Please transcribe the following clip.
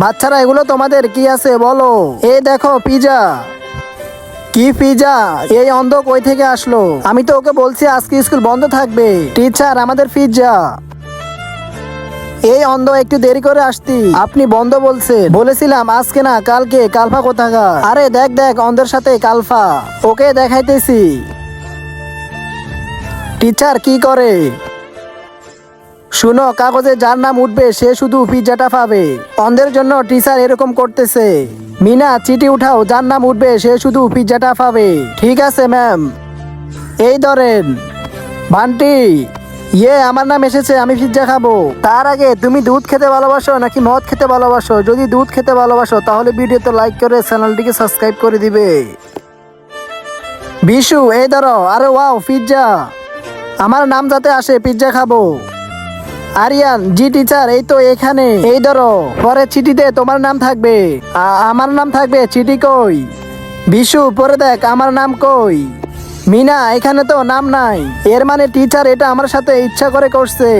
বাচ্চারা এগুলো তোমাদের কি আছে বলো। এই দেখো পিজা। কি পিজা? এই অন্ধ কই থেকে আসলো? আমি তো ওকে বলছি আজকে স্কুল বন্ধ থাকবে। টিচার আমাদের পিজা। এই অন্ধ একটু দেরি করে আসতি, আপনি বন্ধ বলছেন। বলেছিলাম আজকে না কালকে। কালফা কোথাকার? আরে দেখ দেখ অন্ধের সাথে কালফা, ওকে দেখাইতেছি। টিচার কি করে? শুনো, কাগজে যার নাম উঠবে সে শুধু পিজ্জাটা পাবে। অন্ধের জন্য টিচার এরকম করতেছে। মিনা চিঠি উঠাও, যার নাম উঠবে সে শুধু পিজ্জাটা পাবে। ঠিক আছে ম্যাম। এই ধরেন। বান্টি, আমার নাম এসেছে, আমি পিজ্জা খাবো। তার আগে তুমি দুধ খেতে ভালোবাসো নাকি মদ খেতে ভালোবাসো? যদি দুধ খেতে ভালোবাসো তাহলে ভিডিওতে লাইক করে চ্যানেলটিকে সাবস্ক্রাইব করে দিবে। বিশু এই ধরো। আরে ওয়াও পিজ্জা, আমার নাম যাতে আসে পিজ্জা খাবো। আরিয়ান, জি টিচার এই তো এখানে। এই ধরো, পরে চিঠিতে তোমার নাম থাকবে। আমার নাম থাকবে? চিঠি কই? বিশু পরে দেখ আমার নাম কই। মিনা এখানে তো নাম নাই। এর মানে টিচার এটা আমার সাথে ইচ্ছা করে করছে।